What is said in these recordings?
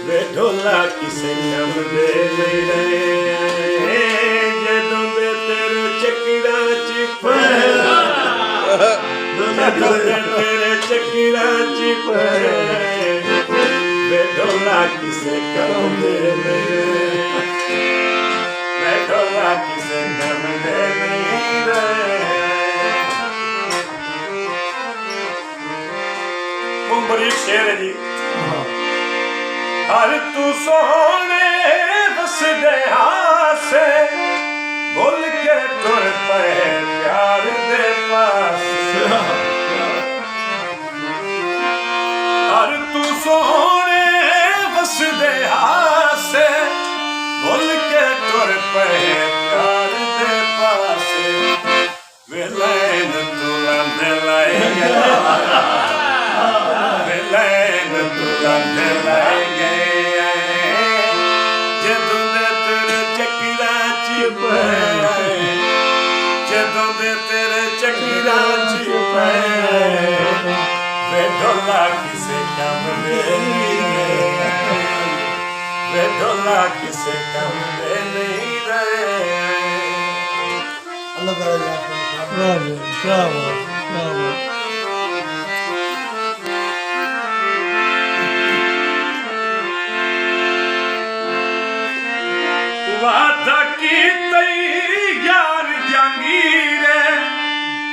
ਵੇ ਢੋਲਾ ਕਿਸੇ ਕੰਮ ਦੇ ਨਹੀਂ ਰਹੇ ਜਦੋਂ ਦੇ ਤੇਰੇ ਚੱਕਰਾਂ ਚ ਪਏ ਜਦੋਂ ਦੇ ਤੇਰੇ ਚੱਕਰਾਂ ਚ ਪਏ ਵੇ ਢੋਲਾ ਕਿਸੇ ਕੰਮ ਦੇ ਨਹੀਂ ਰਹੇ ਵੇ ਢੋਲਾ ਕਿਸੇ ਕੰਮ ਦੇ ਨਹੀਂ ਰਹੇ ਬੜੀ ਸ਼ੇਰ ਜੀ ਹਰ ਤੂੰ ਸੋਹਣੇ ਵਸਦੇ ਹਾਸੇ ਭੁੱਲ ਕੇ ਤੁਰ ਪਏ ਪਿਆਰ ਦੇ ਪਾਸੇ ਹਰ ਤੂੰ ਸੋਹਣੇ ਵਸਦੇ ਹਾਸੇ ਭੁੱਲ ਕੇ ਤੁਰ ਪਏ ਪਿਆਰ ਦੇ ਪਾਸੇ ਵੇ ਲੈਣ ਤੂੰ ਲੰਦੇ ਲਾਏਗਾ ਜਦੋਂ ਦੇ ਤੇਰੇ ਚੱਕਰਾਂ ਚ ਪਏ ਜਦੋਂ ਦੇ ਤੇਰੇ ਚੱਕਰਾਂ ਚ ਪਏ ਵੇ ਢੋਲਾ ਕਿਸੇ ਕੰਮ ਦੇ ਨਹੀਂ ਰਹੇ ਵੇ ਢੋਲਾ ਕਿਸੇ ਕੰਮ ਦੇ ਨਹੀਂ ਰਹੇ Allah bravo, bravo, bravo. ਵਾਦਾ ਕੀਤੀ ਯਾਰ ਜੰਗੀਰੇ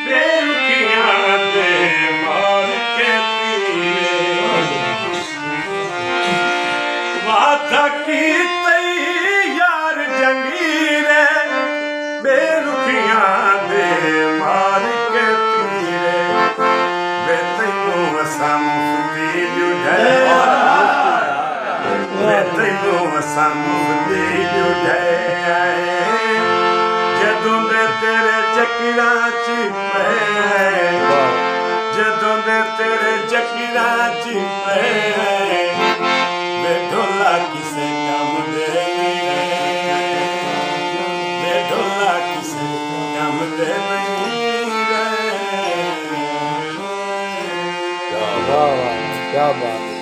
ਬੇਰੁਖੀਆਂ ਦੇ ਮਾਰ ਕੇ ਤੀਰੇ ਵਾਦਾ ਕੀਤੀ ਯਾਰ ਜੰਗੀਰੇ ਬੇਰੁਖੀਆਂ ਦੇ ਮਾਰ ਕੇ ਤੀਰੇ ਵੇ ਤੈਨੂੰ ਅਸਾਂ ਮੁਫਤੀ ਜੁੜੇ ਵੇ ਤੈਨੂੰ ਅਸਾਂ ਮੁਫਤੀ ਜੁੜੇ ਜਦੋਂ ਦੇ ਤੇਰੇ ਚੱਕਰਾਂ ਚ ਪਏ ਜਦੋਂ ਦੇ ਤੇਰੇ ਚੱਕਰਾਂ ਚ ਪਏ ਵੇ ਢੋਲਾ ਕਿਸੇ ਕੰਮ ਦੇ ਨਹੀਂ ਰਹੇ ਵੇ ਢੋਲਾ ਕਿਸੇ ਕੰਮ ਦੇ ਨਹੀਂ ਰਹੇ क्या बात